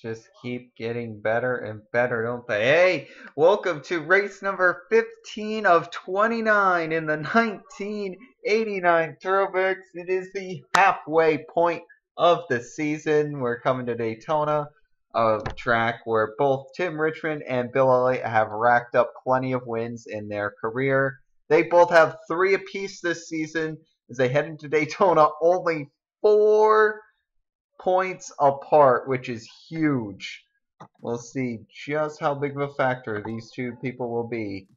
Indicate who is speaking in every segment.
Speaker 1: just keep getting better and better, don't they? Hey, welcome to race number 15 of 29 in the 1989 Throwbacks. It is the halfway point of the season. We're coming to Daytona, a track where both Tim Richmond and Bill Elliott have racked up plenty of wins in their career. They both have 3 apiece this season as they head into Daytona, only 4 points apart, which is huge. We'll see just how big of a factor these two people will be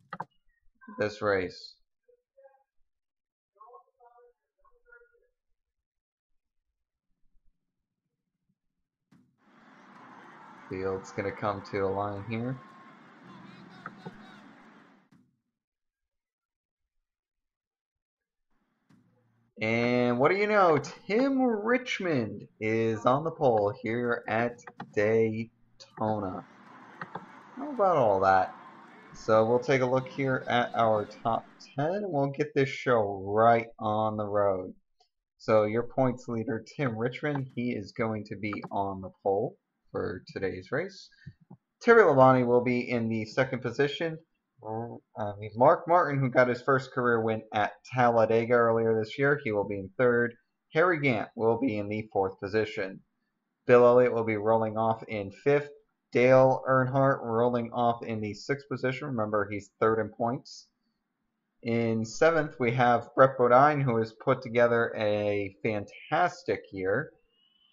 Speaker 1: this race. Field's going to come to a line here. And what do you know? Tim Richmond is on the pole here at Daytona. How about all that? So we'll take a look here at our top 10 and we'll get this show right on the road. So your points leader, Tim Richmond, he is going to be on the pole for today's race. Terry Labonte will be in the second position. Mark Martin, who got his first career win at Talladega earlier this year, he will be in third. Harry Gant will be in the fourth position. Bill Elliott will be rolling off in fifth. Dale Earnhardt rolling off in the sixth position. Remember, he's third in points. In seventh, we have Brett Bodine, who has put together a fantastic year.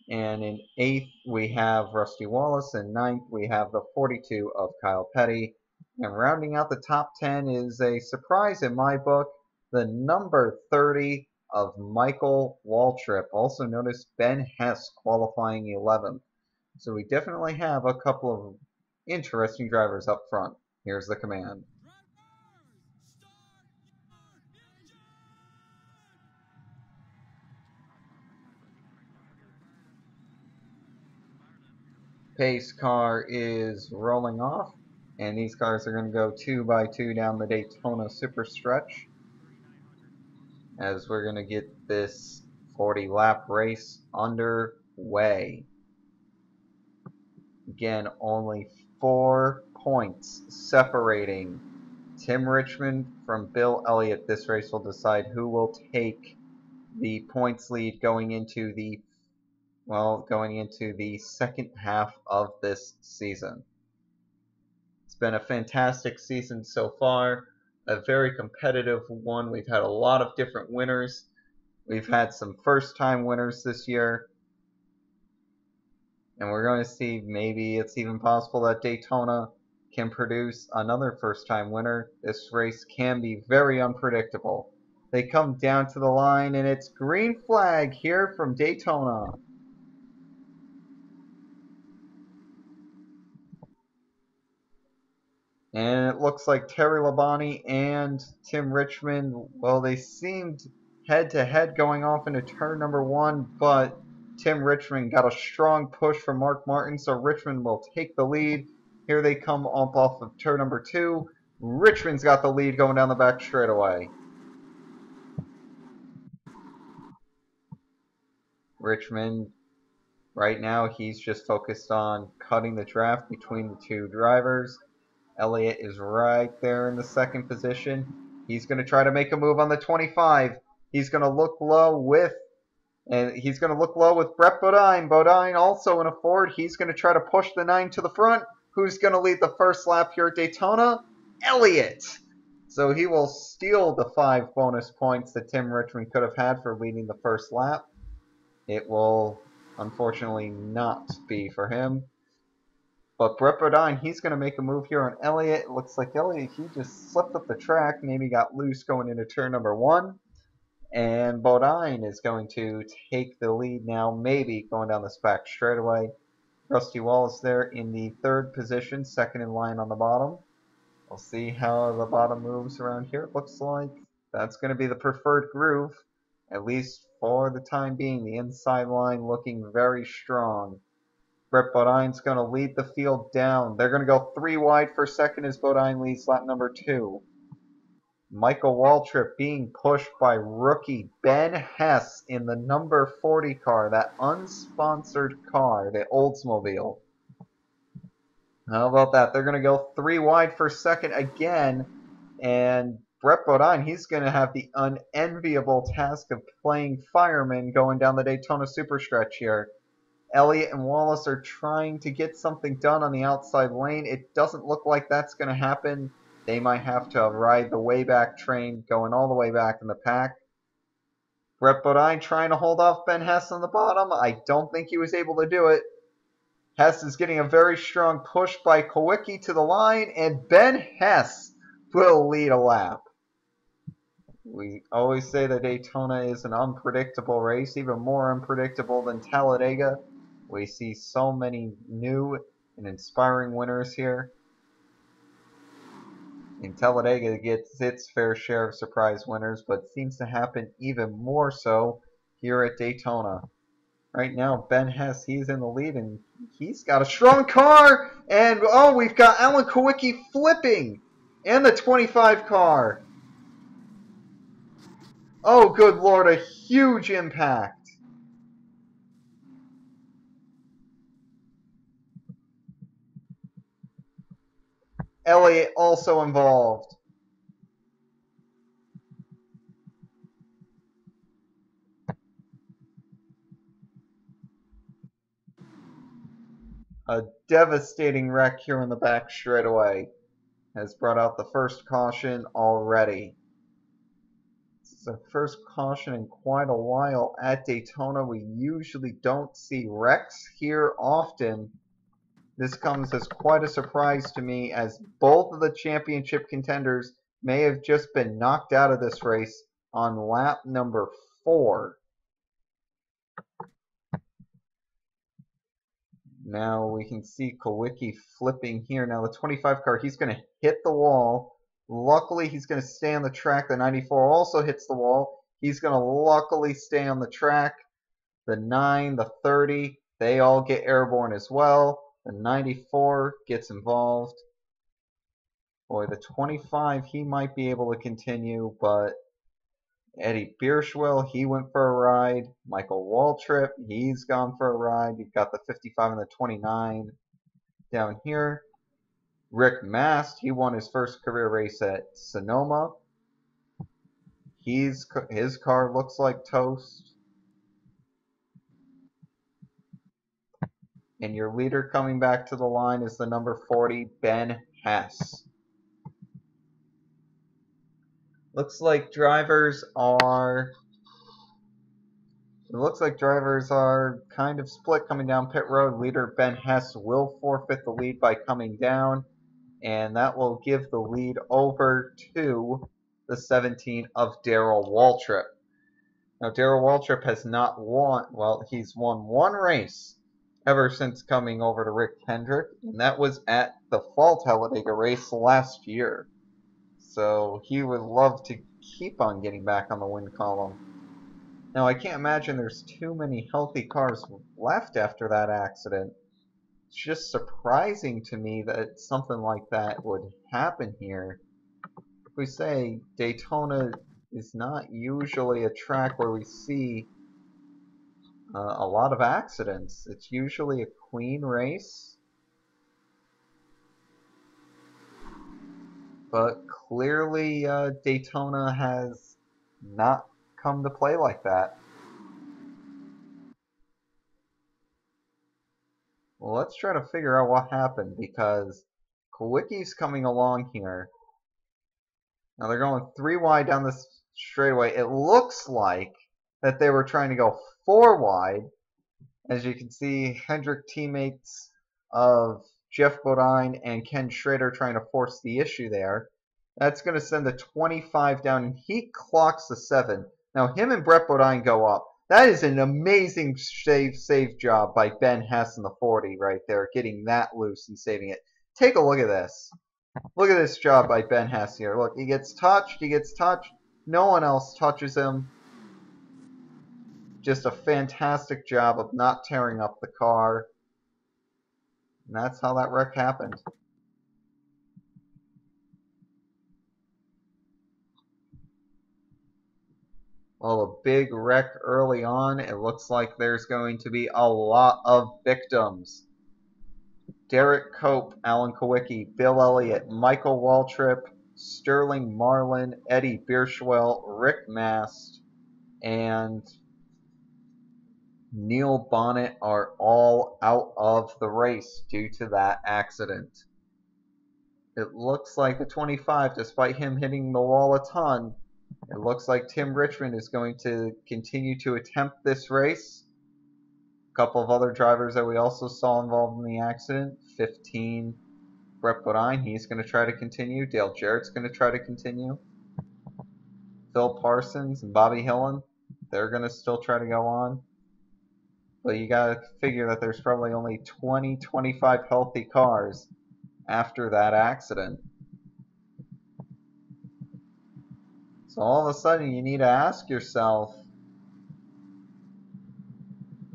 Speaker 1: And in eighth, we have Rusty Wallace. And ninth, we have the 42 of Kyle Petty. And rounding out the top 10 is a surprise in my book, the number 30 of Michael Waltrip, also known as Ben Hess, qualifying 11th. So we definitely have a couple of interesting drivers up front. Here's the command. Pace car is rolling off, and these cars are going to go 2 by 2 down the Daytona super stretch as we're going to get this 40-lap race underway. Again, only 4 points separating Tim Richmond from Bill Elliott. This race will decide who will take the points lead going into the second half of this season. It's been a fantastic season so far, a very competitive one. We've had a lot of different winners. We've had some first-time winners this year. And we're going to see maybe it's even possible that Daytona can produce another first-time winner. This race can be very unpredictable. They come down to the line, and it's green flag here from Daytona. And it looks like Terry Labonte and Tim Richmond, well, they seemed head-to-head going off into turn number 1, but Tim Richmond got a strong push from Mark Martin, so Richmond will take the lead. Here they come up off of turn number 2. Richmond's got the lead going down the back straightaway. Richmond, right now, he's just focused on cutting the draft between the two drivers. Elliott is right there in the second position. He's going to try to make a move on the 25. He's going to look low with Brett Bodine. Bodine also in a Ford. He's going to try to push the 9 to the front. Who's going to lead the first lap here at Daytona? Elliott. So he will steal the 5 bonus points that Tim Richmond could have had for leading the first lap. It will unfortunately not be for him. But Brett Bodine, he's going to make a move here on Elliott. It looks like Elliott, he just slipped up the track, maybe got loose going into turn number 1. And Bodine is going to take the lead now, maybe going down this back straightaway. Rusty Wallace there in the third position, second in line on the bottom. We'll see how the bottom moves around here. It looks like that's going to be the preferred groove, at least for the time being. The inside line looking very strong. Brett Bodine's going to lead the field down. They're going to go 3 wide for second as Bodine leads lap number 2. Michael Waltrip being pushed by rookie Ben Hess in the number 40 car, that unsponsored car, the Oldsmobile. How about that? They're going to go 3 wide for second again. And Brett Bodine, he's going to have the unenviable task of playing fireman going down the Daytona Superstretch here. Elliott and Wallace are trying to get something done on the outside lane. It doesn't look like that's going to happen. They might have to ride the way back train going all the way back in the pack. Brett Bodine trying to hold off Ben Hess on the bottom. I don't think he was able to do it. Hess is getting a very strong push by Kowicki to the line, and Ben Hess will lead a lap. We always say that Daytona is an unpredictable race, even more unpredictable than Talladega. We see so many new and inspiring winners here. And Talladega gets its fair share of surprise winners, but seems to happen even more so here at Daytona. Right now, Ben Hess, he's in the lead, and he's got a strong car. And, oh, we've got Alan Kowicki flipping in the 25 car. Oh, good Lord, a huge impact. Elliott also involved. A devastating wreck here in the back straightaway has brought out the first caution already. This is the first caution in quite a while at Daytona. We usually don't see wrecks here often. This comes as quite a surprise to me, as both of the championship contenders may have just been knocked out of this race on lap number 4. Now we can see Kowicki flipping here. Now the 25 car, he's going to hit the wall. Luckily, he's going to stay on the track. The 94 also hits the wall. He's going to luckily stay on the track. The 9, the 30, they all get airborne as well. The 94 gets involved. Boy, the 25, he might be able to continue, but Eddie Bierschwell, he went for a ride. Michael Waltrip, he's gone for a ride. You've got the 55 and the 29 down here. Rick Mast, he won his first career race at Sonoma. His car looks like toast. And your leader coming back to the line is the number 40, Ben Hess. Looks like drivers are kind of split coming down pit road. Leader Ben Hess will forfeit the lead by coming down, and that will give the lead over to the 17 of Darrell Waltrip. Now, Darrell Waltrip has not won, well, he's won one race ever since coming over to Rick Hendrick, and that was at the Fall Talladega race last year. So he would love to keep on getting back on the win column. Now, I can't imagine there's too many healthy cars left after that accident. It's just surprising to me that something like that would happen here. If we say Daytona is not usually a track where we see a lot of accidents. It's usually a clean race. But clearly Daytona has not come to play like that. Well, let's try to figure out what happened, because Kowicki's coming along here. Now they're going 3 wide down this straightaway. It looks like that they were trying to go 4 wide. As you can see, Hendrick teammates of Jeff Bodine and Ken Schrader trying to force the issue there. That's going to send the 25 down, and he clocks the 7. Now him and Brett Bodine go up. That is an amazing save job by Ben Hess in the 40 right there, getting that loose and saving it. Take a look at this. Look at this job by Ben Hess here. Look, he gets touched, no one else touches him. Just a fantastic job of not tearing up the car. And that's how that wreck happened. Well, a big wreck early on. It looks like there's going to be a lot of victims. Derek Cope, Alan Kowicki, Bill Elliott, Michael Waltrip, Sterling Marlin, Eddie Bierschwell, Rick Mast, and Neil Bonnet are all out of the race due to that accident. It looks like the 25, despite him hitting the wall a ton, it looks like Tim Richmond is going to continue to attempt this race. A couple of other drivers that we also saw involved in the accident. 15, Brett Bodine, he's going to try to continue. Dale Jarrett's going to try to continue. Phil Parsons and Bobby Hillen, they're going to still try to go on. But you got to figure that there's probably only 20, 25 healthy cars after that accident. So all of a sudden you need to ask yourself,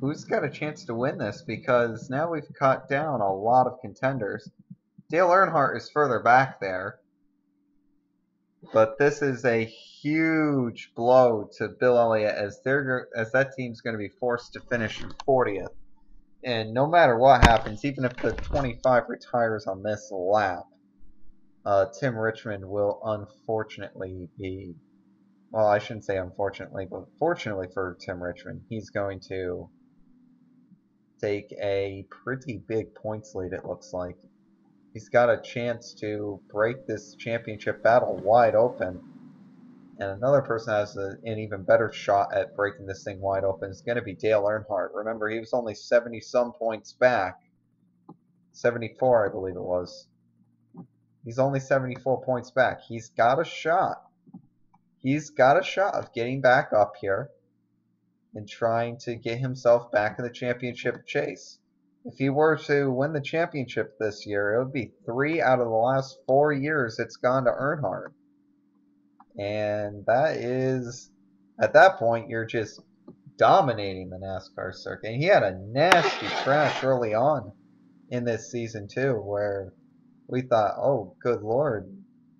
Speaker 1: who's got a chance to win this? Because now we've cut down a lot of contenders. Dale Earnhardt is further back there. But this is a huge blow to Bill Elliott as that team's going to be forced to finish in 40th. And no matter what happens, even if the 25 retires on this lap, Tim Richmond will unfortunately be, well, I shouldn't say unfortunately, but fortunately for Tim Richmond, he's going to take a pretty big points lead, it looks like. He's got a chance to break this championship battle wide open. And another person has an even better shot at breaking this thing wide open is going to be Dale Earnhardt. Remember, he was only 70-some points back. 74, I believe it was. He's only 74 points back. He's got a shot. He's got a shot of getting back up here and trying to get himself back in the championship chase. If he were to win the championship this year, it would be 3 out of the last 4 years it's gone to Earnhardt. And that is, at that point, you're just dominating the NASCAR circuit. And he had a nasty crash early on in this season, too, where we thought, oh, good Lord,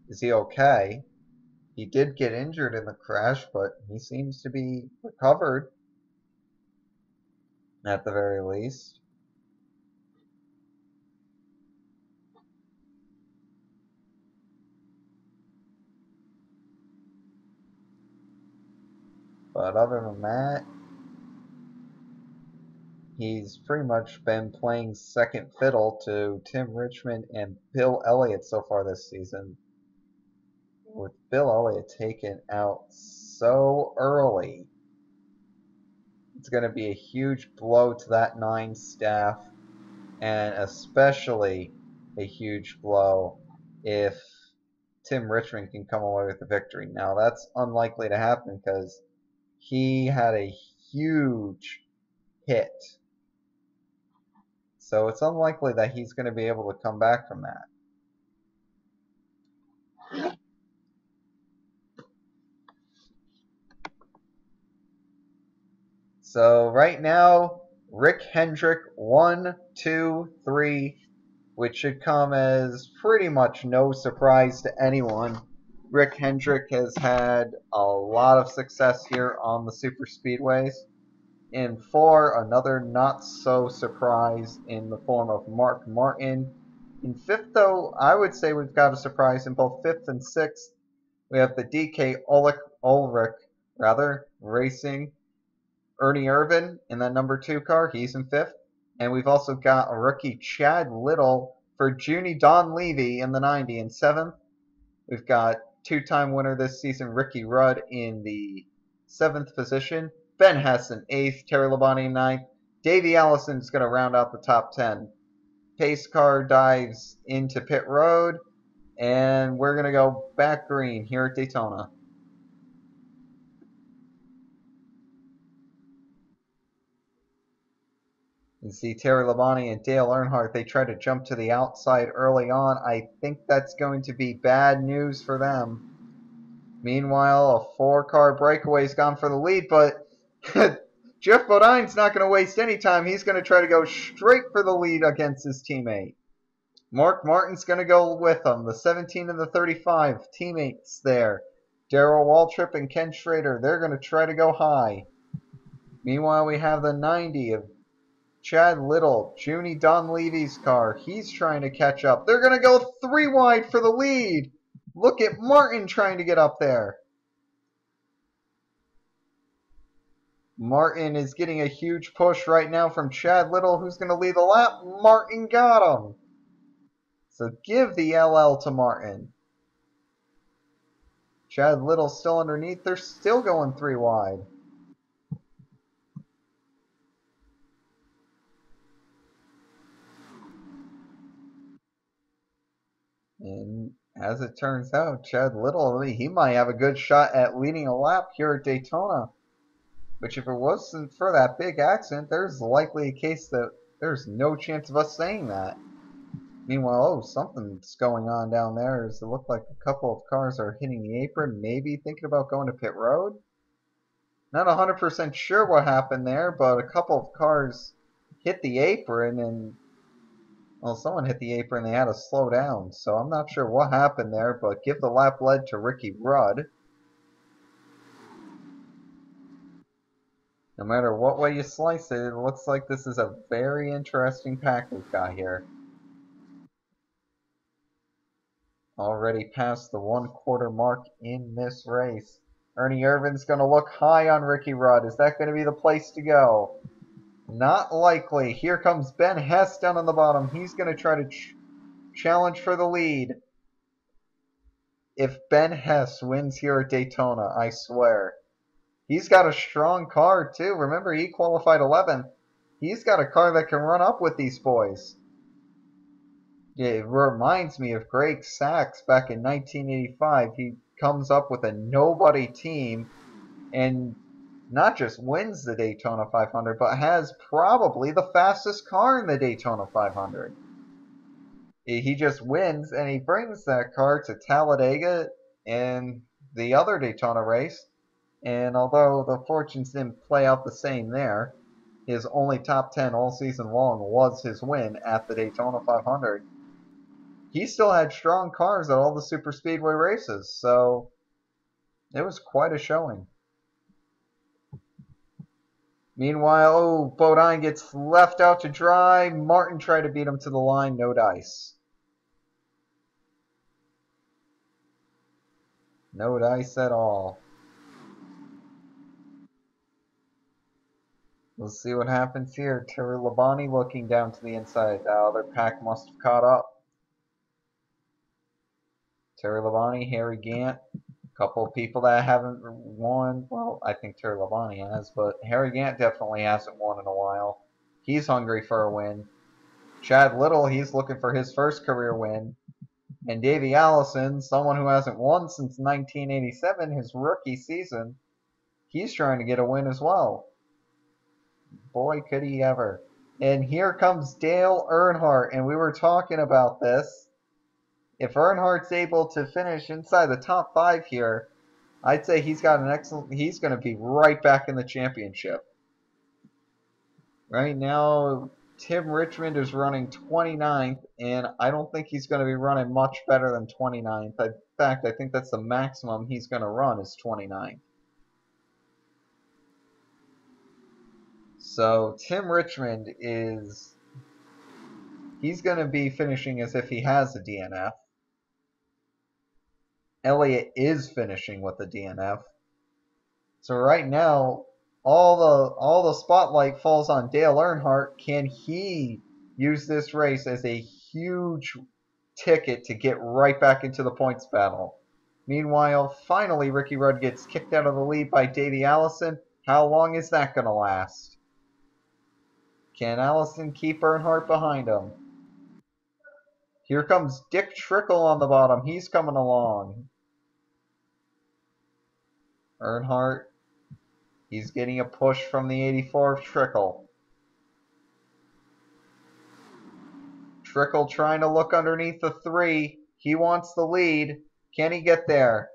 Speaker 1: is he okay? He did get injured in the crash, but he seems to be recovered, at the very least. But other than that, he's pretty much been playing second fiddle to Tim Richmond and Bill Elliott so far this season. With Bill Elliott taken out so early, it's going to be a huge blow to that 9 staff, and especially a huge blow if Tim Richmond can come away with the victory. Now, that's unlikely to happen because he had a huge hit. So it's unlikely that he's going to be able to come back from that. So right now, Rick Hendrick 1, 2, 3, which should come as pretty much no surprise to anyone. Rick Hendrick has had a lot of success here on the super speedways. In 4, another not so surprise in the form of Mark Martin. In 5th, though, I would say we've got a surprise in both 5th and 6th. We have the DK Ulrich Racing. Ernie Irvin in that number 2 car, he's in 5th. And we've also got a rookie Chad Little for Junie Don Levy in the 90 in 7th. We've got 2-time winner this season, Ricky Rudd, in the 7th position. Ben Hessen, 8th. Terry Labonte, 9th. Davey Allison is going to round out the top 10. Pace car dives into pit road. And we're going to go back green here at Daytona. You see Terry Labonte and Dale Earnhardt, they try to jump to the outside early on. I think that's going to be bad news for them. Meanwhile, a 4-car breakaway's gone for the lead, but Jeff Bodine's not going to waste any time. He's going to try to go straight for the lead against his teammate. Mark Martin's going to go with him. The 17 and the 35 teammates there. Darrell Waltrip and Ken Schrader, they're going to try to go high. Meanwhile, we have the 90 of Chad Little, Junie Donleavy's car. He's trying to catch up. They're going to go 3 wide for the lead. Look at Martin trying to get up there. Martin is getting a huge push right now from Chad Little, who's going to lead the lap. Martin got him. So give the LL to Martin. Chad Little still underneath. They're still going 3 wide. And as it turns out, Chad Little, he might have a good shot at leading a lap here at Daytona. Which if it wasn't for that big accident, there's likely a case that there's no chance of us saying that. Meanwhile, oh, something's going on down there. It looks like a couple of cars are hitting the apron, maybe thinking about going to pit road. Not 100% sure what happened there, but a couple of cars hit the apron and, well, someone hit the apron and they had to slow down. So I'm not sure what happened there, but give the lap lead to Ricky Rudd. No matter what way you slice it, it looks like this is a very interesting pack we've got here. Already past the 1/4 mark in this race. Ernie Irvin's going to look high on Ricky Rudd. Is that going to be the place to go? Not likely. Here comes Ben Hess down on the bottom. He's going to try to challenge for the lead. If Ben Hess wins here at Daytona, I swear. He's got a strong car, too. Remember, he qualified 11th. He's got a car that can run up with these boys. It reminds me of Greg Sachs back in 1985. He comes up with a nobody team and not just wins the Daytona 500, but has probably the fastest car in the Daytona 500. He just wins, and he brings that car to Talladega and the other Daytona race. And although the fortunes didn't play out the same there, his only top 10 all season long was his win at the Daytona 500. He still had strong cars at all the super speedway races, so it was quite a showing. Meanwhile, oh, Bodine gets left out to dry. Martin tried to beat him to the line, no dice. No dice at all. We'll see what happens here. Terry Labonte looking down to the inside. The other pack must have caught up. Terry Labonte, Harry Gant, a couple of people that haven't won. Well, I think Terry Labonte has, but Harry Gant definitely hasn't won in a while. He's hungry for a win. Chad Little, he's looking for his first career win. And Davey Allison, someone who hasn't won since 1987, his rookie season, he's trying to get a win as well. Boy, could he ever. And here comes Dale Earnhardt, and we were talking about this. If Earnhardt's able to finish inside the top 5 here, I'd say he's got an excellent, he's going to be right back in the championship. Right now, Tim Richmond is running 29th, and I don't think he's going to be running much better than 29th. In fact, I think that's the maximum he's going to run is 29th. So Tim Richmond is, he's going to be finishing as if he has a DNF. Elliott is finishing with a DNF. So right now, all the spotlight falls on Dale Earnhardt. Can he use this race as a huge ticket to get right back into the points battle? Meanwhile, finally Ricky Rudd gets kicked out of the lead by Davey Allison. How long is that going to last? Can Allison keep Earnhardt behind him? Here comes Dick Trickle on the bottom. He's coming along. Earnhardt, he's getting a push from the 84 of Trickle. Trickle trying to look underneath the 3. He wants the lead. Can he get there?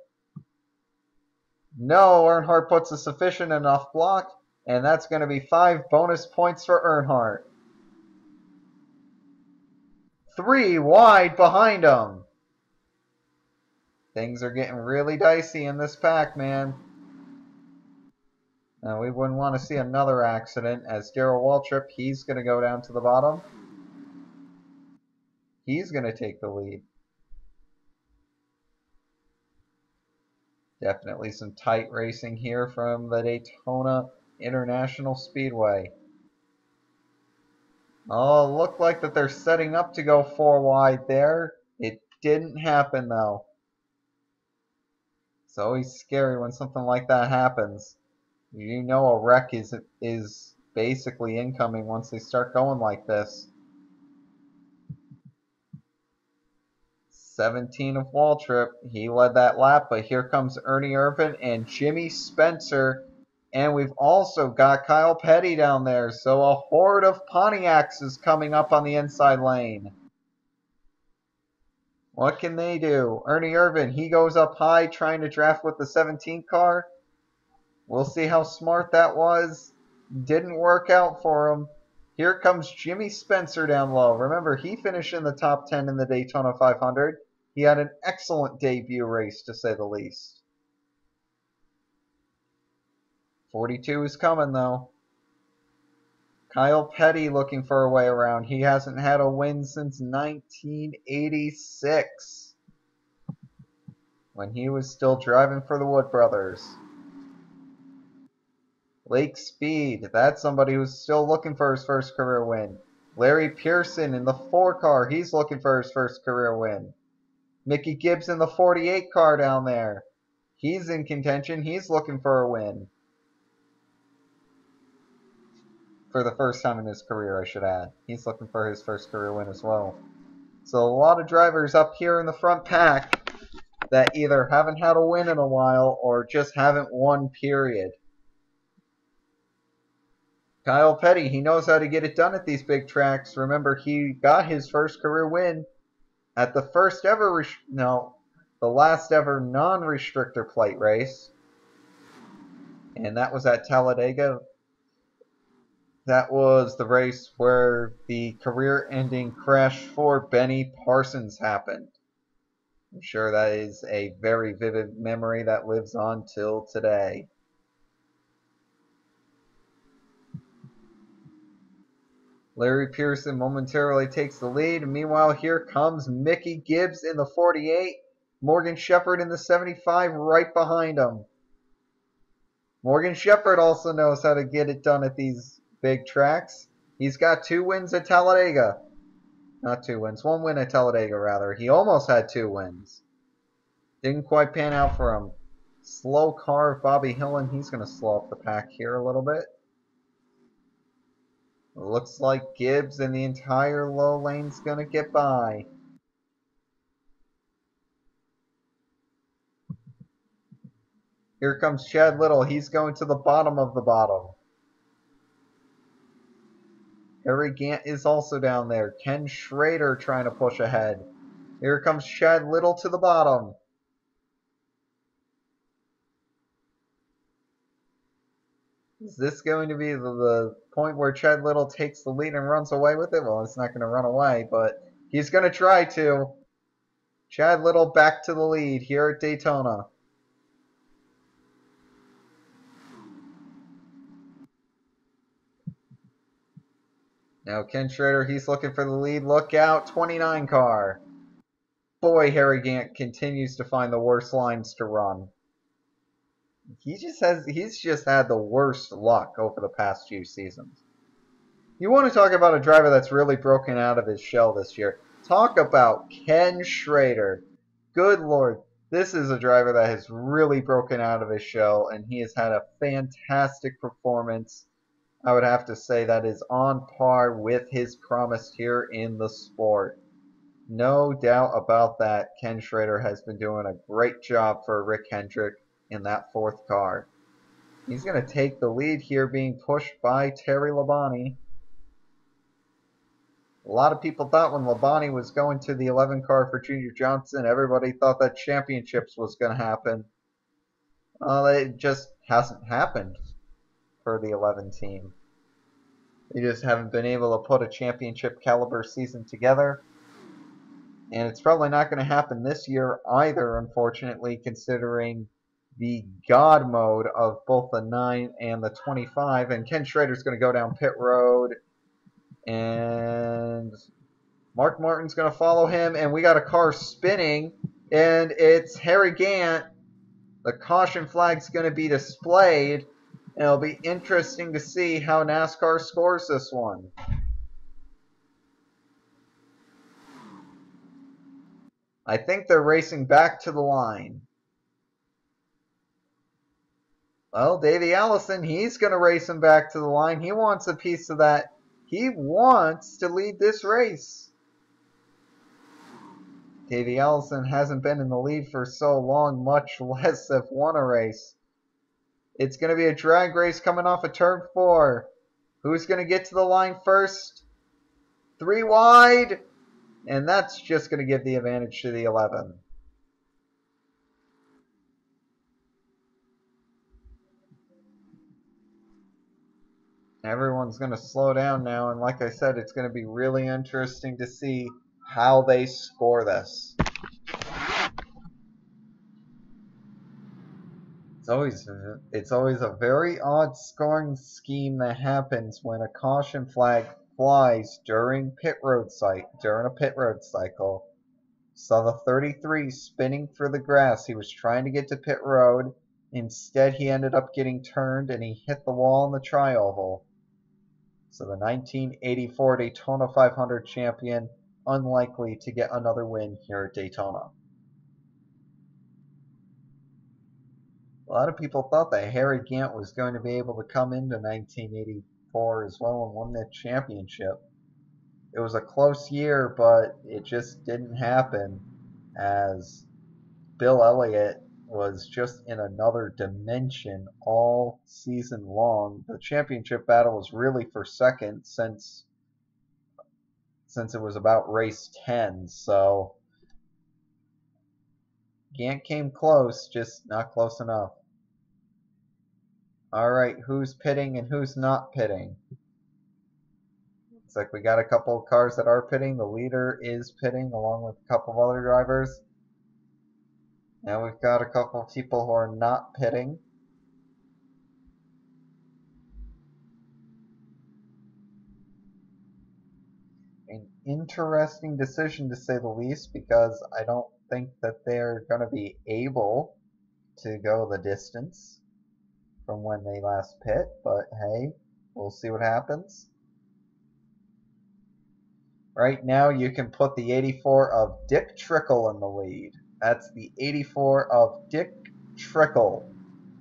Speaker 1: No, Earnhardt puts a sufficient enough block, and that's going to be 5 bonus points for Earnhardt. 3 wide behind him. Things are getting really dicey in this pack, man. We wouldn't want to see another accident as Darrell Waltrip, he's going to go down to the bottom. He's going to take the lead. Definitely some tight racing here from the Daytona International Speedway. Oh, looked like that they're setting up to go 4 wide there. It didn't happen though. It's always scary when something like that happens. You know a wreck is basically incoming once they start going like this. 17 of Waltrip, he led that lap, but here comes Ernie Irvin and Jimmy Spencer, and we've also got Kyle Petty down there, so a horde of Pontiacs is coming up on the inside lane. What can they do? Ernie Irvin, he goes up high trying to draft with the 17 car. We'll see how smart that was. Didn't work out for him. Here comes Jimmy Spencer down low. Remember, he finished in the top 10 in the Daytona 500. He had an excellent debut race, to say the least. 42 is coming, though. Kyle Petty looking for a way around. He hasn't had a win since 1986, when he was still driving for the Wood Brothers. Lake Speed, that's somebody who's still looking for his first career win. Larry Pearson in the 4 car, he's looking for his first career win. Mickey Gibbs in the 48 car down there. He's in contention, he's looking for a win. For the first time in his career, I should add. He's looking for his first career win as well. So a lot of drivers up here in the front pack that either haven't had a win in a while or just haven't won, period. Kyle Petty, he knows how to get it done at these big tracks. Remember, he got his first career win at the last ever non-restrictor plate race. And that was at Talladega. That was the race where the career-ending crash for Benny Parsons happened. I'm sure that is a very vivid memory that lives on till today. Larry Pearson momentarily takes the lead. Meanwhile, here comes Mickey Gibbs in the 48. Morgan Shepherd in the 75 right behind him. Morgan Shepherd also knows how to get it done at these big tracks. He's got 2 wins at Talladega. Not 2 wins. 1 win at Talladega, rather. He almost had 2 wins. Didn't quite pan out for him. Slow car of Bobby Hillen. He's going to slow up the pack here a little bit. Looks like Gibbs and the entire low lane's going to get by. Here comes Chad Little. He's going to the bottom of the bottom. Harry Gant is also down there. Ken Schrader trying to push ahead. Here comes Chad Little to the bottom. Is this going to be the point where Chad Little takes the lead and runs away with it? Well, it's not going to run away, but he's going to try to. Chad Little back to the lead here at Daytona. Now Ken Schrader, he's looking for the lead. Look out, 29 car. Boy, Harry Gant continues to find the worst lines to run. He's just had the worst luck over the past few seasons. You want to talk about a driver that's really broken out of his shell this year. Talk about Ken Schrader. Good Lord, this is a driver that has really broken out of his shell, and he has had a fantastic performance. I would have to say that is on par with his promise here in the sport. No doubt about that. Ken Schrader has been doing a great job for Rick Hendrick in that 4th car. He's going to take the lead here, being pushed by Terry Labonte. A lot of people thought when Labonte was going to the 11 car for Junior Johnson, everybody thought that championships was going to happen. It just hasn't happened for the 11 team. They just haven't been able to put a championship caliber season together. And it's probably not going to happen this year either, unfortunately, considering the God mode of both the 9 and the 25. And Ken Schrader's going to go down pit road. And Mark Martin's going to follow him. And we got a car spinning. And it's Harry Gant. The caution flag's going to be displayed. And it'll be interesting to see how NASCAR scores this one. I think they're racing back to the line. Well, Davey Allison, he's going to race him back to the line. He wants a piece of that. He wants to lead this race. Davey Allison hasn't been in the lead for so long, much less have won a race. It's going to be a drag race coming off of turn 4. Who's going to get to the line first? 3 wide. And that's just going to give the advantage to the 11. Everyone's going to slow down now, and like I said, it's going to be really interesting to see how they score this. It's always a very odd scoring scheme that happens when a caution flag flies during a pit road cycle. Saw the 33 spinning through the grass. He was trying to get to pit road. Instead, he ended up getting turned and he hit the wall in the tri-oval. So the 1984 Daytona 500 champion, unlikely to get another win here at Daytona. A lot of people thought that Harry Gant was going to be able to come into 1984 as well and win the championship. It was a close year, but it just didn't happen as Bill Elliott was just in another dimension all season long. The championship battle was really for second since it was about race 10. So Gant came close, just not close enough. All right, who's pitting and who's not pitting? Looks like we got a couple of cars that are pitting. The leader is pitting along with a couple of other drivers. Now we've got a couple of people who are not pitting. An interesting decision to say the least, because I don't think that they're going to be able to go the distance from when they last pit, but hey, we'll see what happens. Right now you can put the 84 of Dick Trickle in the lead. That's the 84 of Dick Trickle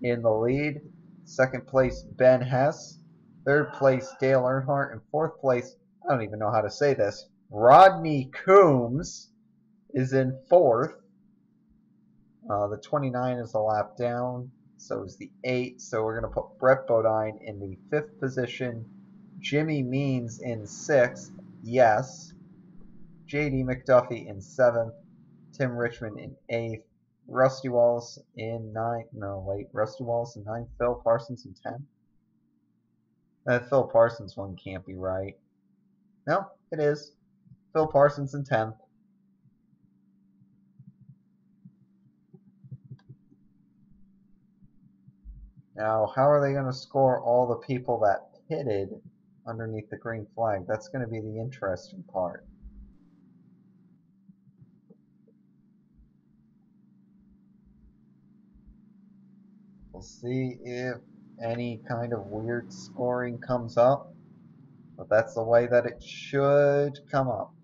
Speaker 1: in the lead. Second place, Ben Hess. Third place, Dale Earnhardt. And fourth place, I don't even know how to say this, Rodney Coombs is in fourth. The 29 is a lap down. So is the 8. So we're going to put Brett Bodine in the 5th position. Jimmy Means in 6th. Yes. J.D. McDuffie in 7th. Tim Richmond in 8th. Rusty Wallace in 9th. No, wait. Rusty Wallace in 9th. Phil Parsons in 10th. That Phil Parsons one can't be right. No, it is. Phil Parsons in 10th. Now, how are they going to score all the people that pitted underneath the green flag? That's going to be the interesting part. We'll see if any kind of weird scoring comes up, but that's the way that it should come up.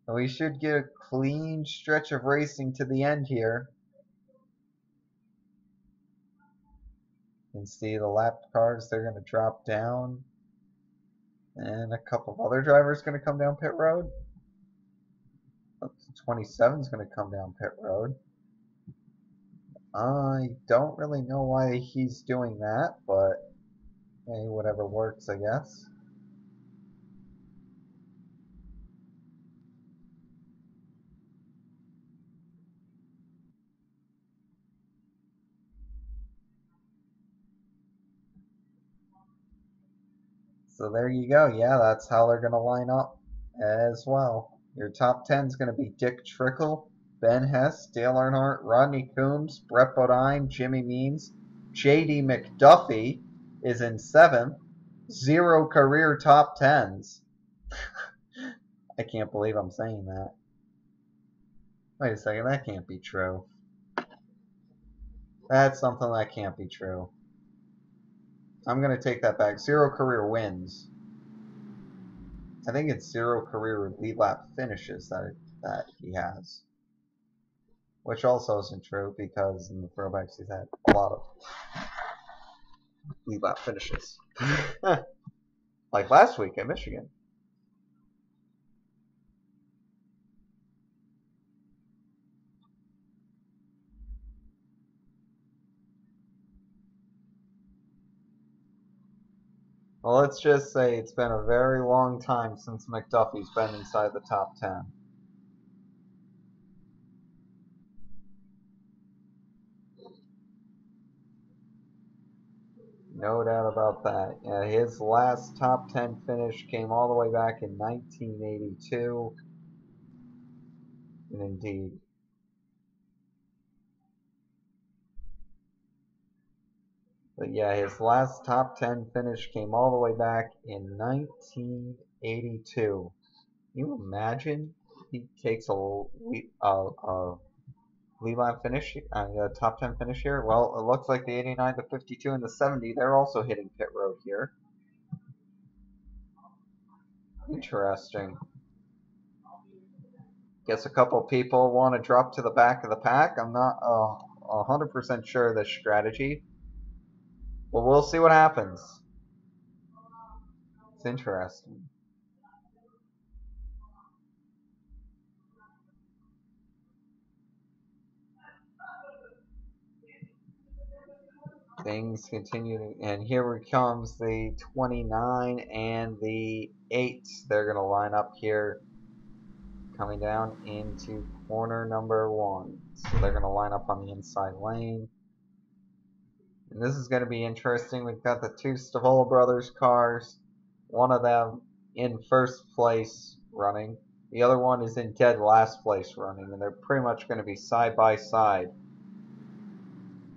Speaker 1: We should get a clean stretch of racing to the end here. You can see the lap cars, they're going to drop down. And a couple of other drivers going to come down pit road. 27 is going to come down pit road. I don't really know why he's doing that, but hey, whatever works, I guess. So there you go. Yeah, that's how they're going to line up. as well. Your top 10 is going to be Dick Trickle, Ben Hess, Dale Earnhardt, Rodney Coombs, Brett Bodine, Jimmy Means. J.D. McDuffie is in 7th. 0 career top 10s. I can't believe I'm saying that. Wait a second, that can't be true. That's something that can't be true. I'm going to take that back. 0 career wins. I think it's 0 career lead lap finishes that he has. Which also isn't true because in the throwbacks he's had a lot of lead lap finishes. Like last week at Michigan. Well, let's just say it's been a very long time since McDuffie's been inside the top 10. No doubt about that. Yeah, his last top 10 finish came all the way back in 1982. And indeed. But yeah, his last top 10 finish came all the way back in 1982. Can you imagine he takes a lead lap finish, a top 10 finish here? Well, it looks like the 89, the 52, and the 70, they're also hitting pit road here. Interesting. Guess a couple people want to drop to the back of the pack. I'm not 100% sure of this strategy. Well, we'll see what happens. It's interesting. Things continue, and here comes the 29 and the 8. They're going to line up here, coming down into corner number 1. So they're going to line up on the inside lane. And this is going to be interesting. We've got the 2 Stavola brothers cars. One of them in first place running. The other one is in dead last place running. And they're pretty much going to be side by side.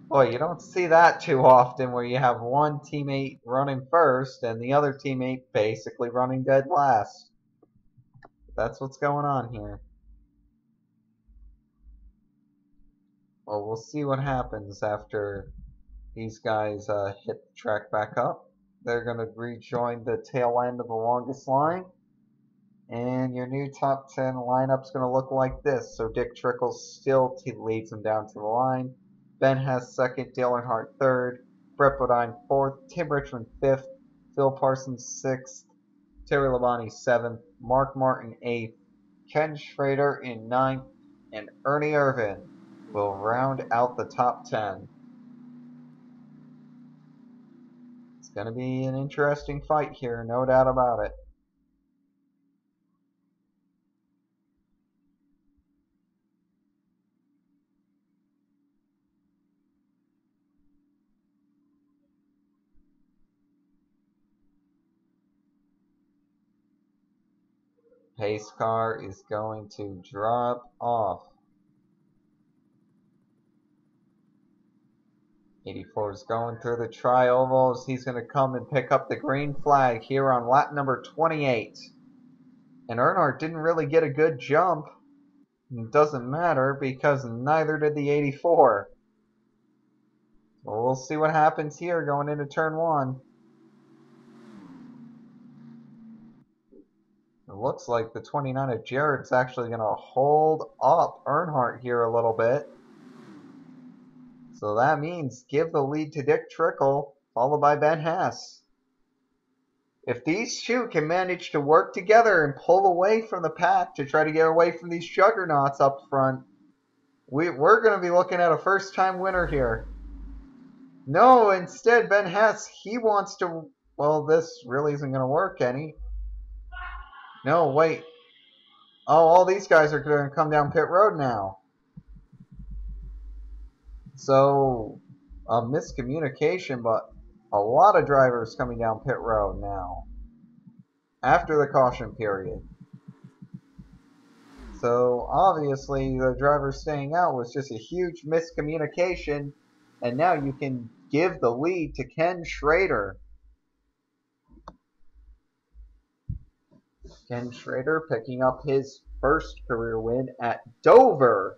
Speaker 1: Boy, you don't see that too often where you have one teammate running first and the other teammate basically running dead last. That's what's going on here. Well, we'll see what happens after these guys hit the track back up. They're going to rejoin the tail end of the longest line. And your new top 10 lineup's going to look like this. So Dick Trickle still leads them down to the line. Ben Hess 2nd, Dale Earnhardt 3rd, Brett Bodine 4th, Tim Richmond 5th, Phil Parsons 6th, Terry Labonte 7th, Mark Martin 8th, Ken Schrader in 9th, and Ernie Irvin will round out the top 10. It's going to be an interesting fight here, no doubt about it. Pace car is going to drop off. 84 is going through the tri-ovals. He's going to come and pick up the green flag here on lap number 28. And Earnhardt didn't really get a good jump. It doesn't matter because neither did the 84. Well, we'll see what happens here going into turn 1. It looks like the 29 of Jarrett's actually going to hold up Earnhardt here a little bit. So that means give the lead to Dick Trickle, followed by Ben Hess. If these two can manage to work together and pull away from the pack to try to get away from these juggernauts up front, we're going to be looking at a first-time winner here. No, instead, Ben Hess, he wants to... Well, this really isn't going to work any. No, wait. Oh, all these guys are going to come down pit road now. So, a miscommunication, but a lot of drivers coming down pit road now. After the caution period. So obviously the driver staying out was just a huge miscommunication, and now you can give the lead to Ken Schrader. Ken Schrader picking up his first career win at Dover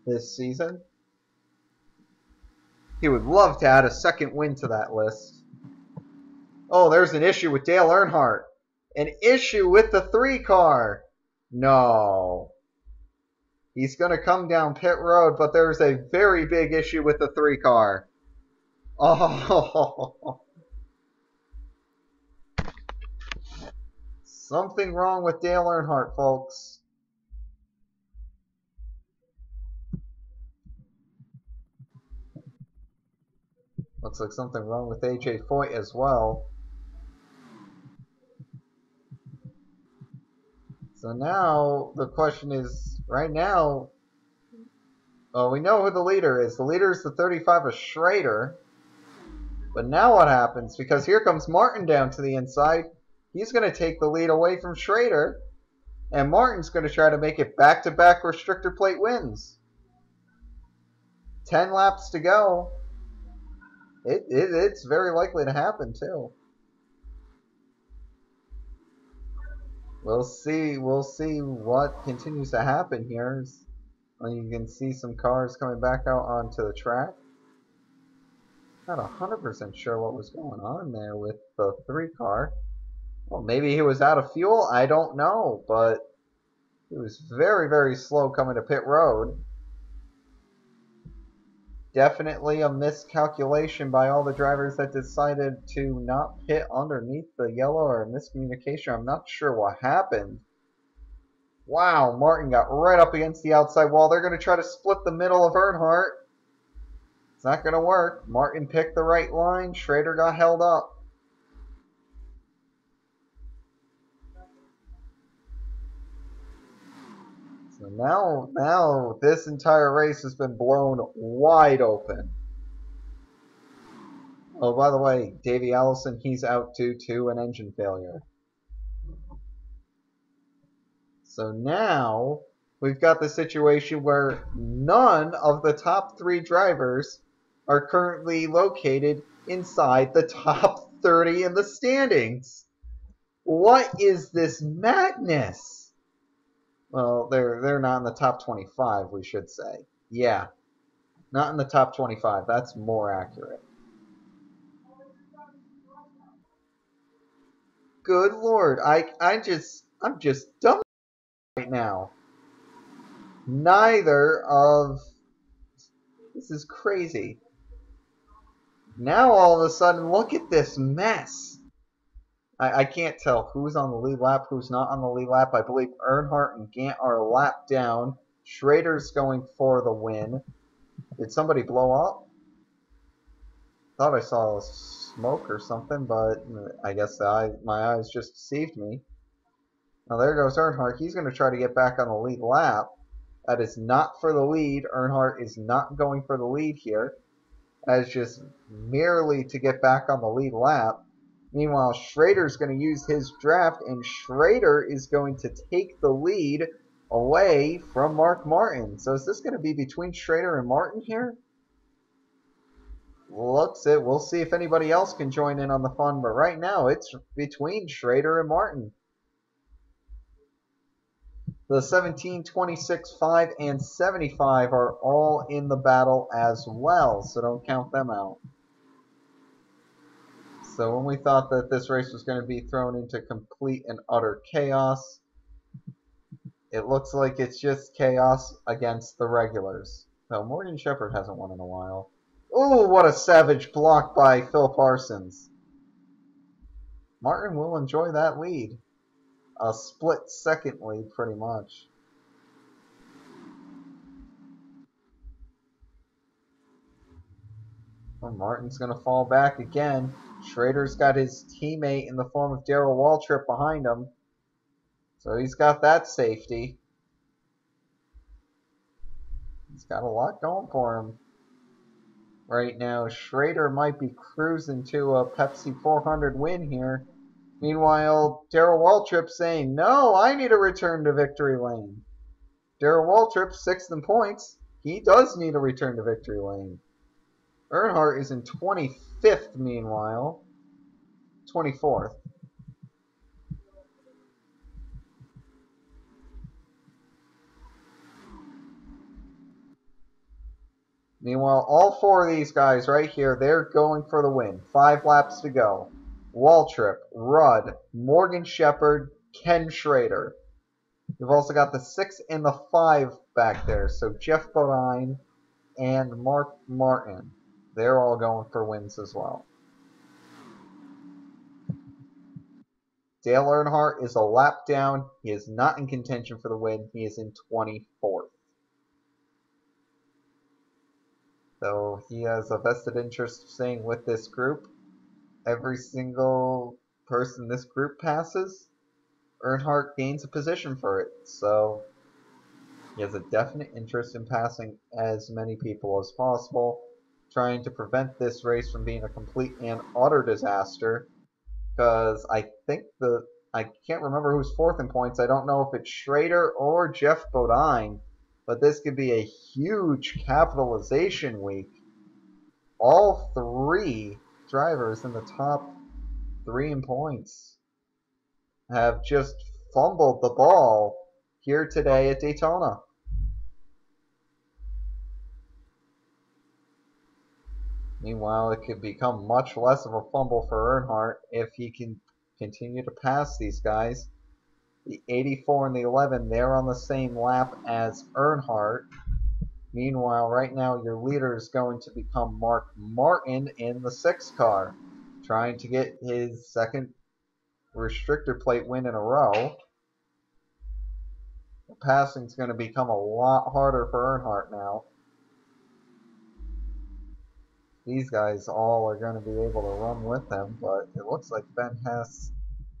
Speaker 1: this season. He would love to add a second win to that list. Oh, there's an issue with Dale Earnhardt. An issue with the 3 car. No. He's going to come down pit road, but there's a very big issue with the 3 car. Oh. Something wrong with Dale Earnhardt, folks. Looks like something wrong with AJ Foyt as well. So now the question is, right now, well, we know who the leader is. The leader is the 35 of Schrader. But now what happens? Because here comes Martin down to the inside. He's going to take the lead away from Schrader. And Martin's going to try to make it back-to-back restrictor plate wins. 10 laps to go. It's very likely to happen, too. We'll see what continues to happen here. You can see some cars coming back out onto the track. Not 100% sure what was going on there with the 3 car. Well, maybe he was out of fuel. I don't know, but he was very, very slow coming to pit road. Definitely a miscalculation by all the drivers that decided to not pit underneath the yellow, or a miscommunication. I'm not sure what happened. Wow, Martin got right up against the outside wall. They're going to try to split the middle of Earnhardt. It's not going to work. Martin picked the right line. Schrader got held up. So now this entire race has been blown wide open. Oh, by the way, Davey Allison, he's out due to an engine failure. So now we've got the situation where none of the top 3 drivers are currently located inside the top 30 in the standings. What is this madness? Well, they're not in the top 25, we should say. Yeah, not in the top 25. That's more accurate. Good Lord, I'm just dumb right now. Neither of this is crazy. Now all of a sudden, look at this mess. I can't tell who's on the lead lap, who's not on the lead lap. I believe Earnhardt and Gant are a lap down. Schrader's going for the win. Did somebody blow up? Thought I saw smoke or something, but I guess my eyes just deceived me. Now there goes Earnhardt. He's going to try to get back on the lead lap. That is not for the lead. Earnhardt is not going for the lead here. That is just merely to get back on the lead lap. Meanwhile, Schrader's going to use his draft, and Schrader is going to take the lead away from Mark Martin. So is this going to be between Schrader and Martin here? Looks it. We'll see if anybody else can join in on the fun, but right now it's between Schrader and Martin. The 17, 26, 5, and 75 are all in the battle as well, so don't count them out. So when we thought that this race was going to be thrown into complete and utter chaos, it looks like it's just chaos against the regulars. No, Morgan Shepherd hasn't won in a while. Ooh, what a savage block by Phil Parsons. Martin will enjoy that lead. A split-second lead, pretty much. Well, Martin's going to fall back again. Schrader's got his teammate in the form of Darrell Waltrip behind him. So he's got that safety. He's got a lot going for him right now. Schrader might be cruising to a Pepsi 400 win here. Meanwhile, Darrell Waltrip saying, no, I need a return to victory lane. Darrell Waltrip, 6th in points. He does need a return to victory lane. Earnhardt is in 25th, meanwhile. 24th. Meanwhile, all 4 of these guys right here, they're going for the win. 5 laps to go. Waltrip, Rudd, Morgan Shepherd, Ken Schrader. We've also got the 6 and the 5 back there. So Jeff Bodine and Mark Martin. They're all going for wins as well. Dale Earnhardt is a lap down. He is not in contention for the win. He is in 24th. So he has a vested interest of staying with this group. Every single person this group passes, Earnhardt gains a position for it. So he has a definite interest in passing as many people as possible, trying to prevent this race from being a complete and utter disaster. Because I can't remember who's 4th in points. I don't know if it's Schrader or Jeff Bodine, but this could be a huge capitalization week. All 3 drivers in the top 3 in points have just fumbled the ball here today at Daytona. Meanwhile, it could become much less of a fumble for Earnhardt if he can continue to pass these guys. The 84 and the 11, they're on the same lap as Earnhardt. Meanwhile, right now, your leader is going to become Mark Martin in the 6 car, trying to get his 2nd restrictor plate win in a row. The passing is going to become a lot harder for Earnhardt now. These guys all are going to be able to run with them, but it looks like Ben Hess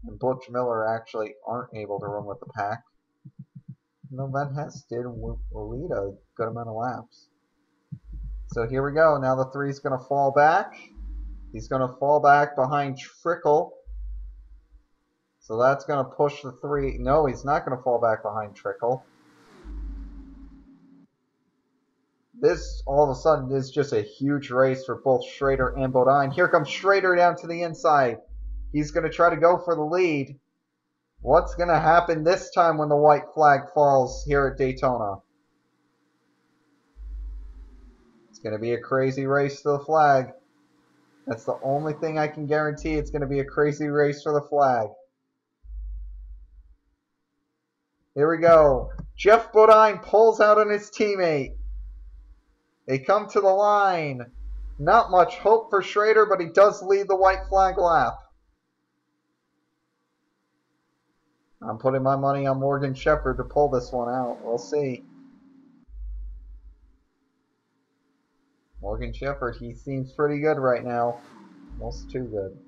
Speaker 1: and Butch Miller actually aren't able to run with the pack. No, Ben Hess did lead a good amount of laps. So here we go. Now the 3's going to fall back. He's going to fall back behind Trickle. So that's going to push the 3. No, he's not going to fall back behind Trickle. This, all of a sudden, is just a huge race for both Schrader and Bodine. Here comes Schrader down to the inside. He's going to try to go for the lead. What's going to happen this time when the white flag falls here at Daytona? It's going to be a crazy race to the flag. That's the only thing I can guarantee. It's going to be a crazy race for the flag. Here we go. Jeff Bodine pulls out on his teammate. They come to the line. Not much hope for Schrader, but he does lead the white flag lap. I'm putting my money on Morgan Shepherd to pull this one out. We'll see. Morgan Shepherd, he seems pretty good right now. Almost too good.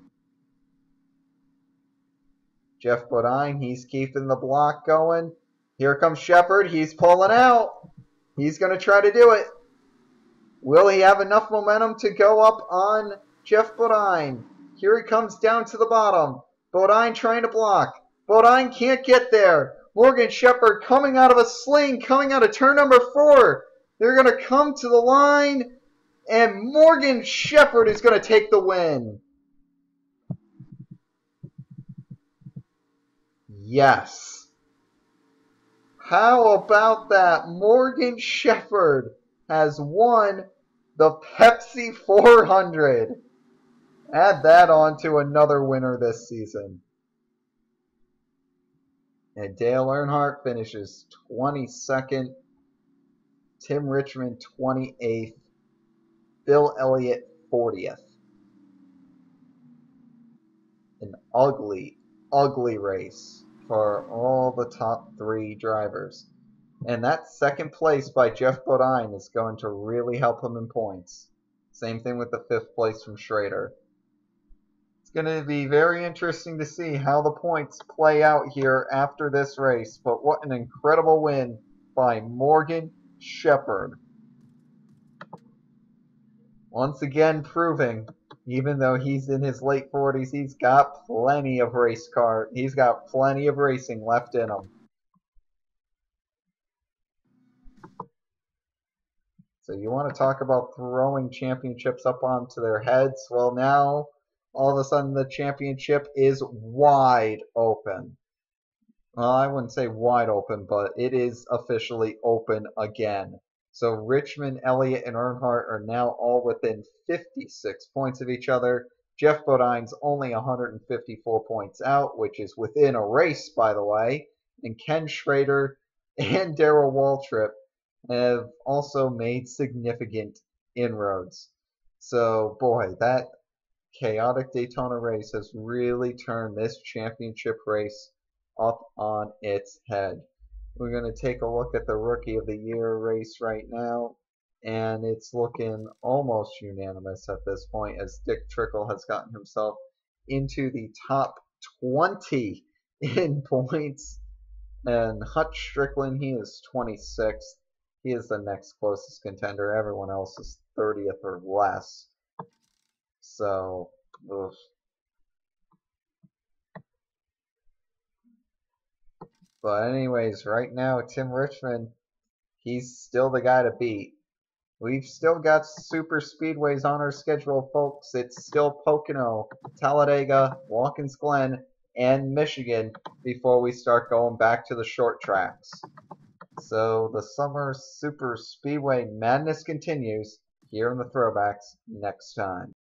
Speaker 1: Jeff Bodine, he's keeping the block going. Here comes Shepherd. He's pulling out. He's going to try to do it. Will he have enough momentum to go up on Jeff Bodine? Here he comes down to the bottom. Bodine trying to block. Bodine can't get there. Morgan Shepherd coming out of a sling, coming out of turn number 4. They're going to come to the line, and Morgan Shepherd is going to take the win. Yes. How about that? Morgan Shepherd has won the Pepsi 400. Add that on to another winner this season. And Dale Earnhardt finishes 22nd. Tim Richmond 28th. Bill Elliott 40th. An ugly, ugly race for all the top 3 drivers. And that 2nd place by Jeff Bodine is going to really help him in points. Same thing with the 5th place from Schrader. It's going to be very interesting to see how the points play out here after this race. But what an incredible win by Morgan Shepherd. Once again proving Even though he's in his late 40s, he's got plenty of he's got plenty of racing left in him. So you want to talk about throwing championships up onto their heads? Well, now all of a sudden the championship is wide open. Well, I wouldn't say wide open, but it is officially open again. So Richmond, Elliott, and Earnhardt are now all within 56 points of each other. Jeff Bodine's only 154 points out, which is within a race, by the way. And Ken Schrader and Darrell Waltrip have also made significant inroads. So, boy, that chaotic Daytona race has really turned this championship race up on its head. We're going to take a look at the Rookie of the Year race right now, and it's looking almost unanimous at this point as Dick Trickle has gotten himself into the top 20 in points, and Hutch Strickland, he is 26th. He is the next closest contender. Everyone else is 30th or less. So, ugh. But anyways, right now, Tim Richmond, he's still the guy to beat. We've still got super speedways on our schedule, folks. It's still Pocono, Talladega, Watkins Glen, and Michigan before we start going back to the short tracks. So the summer super speedway madness continues here in the Throwbacks next time.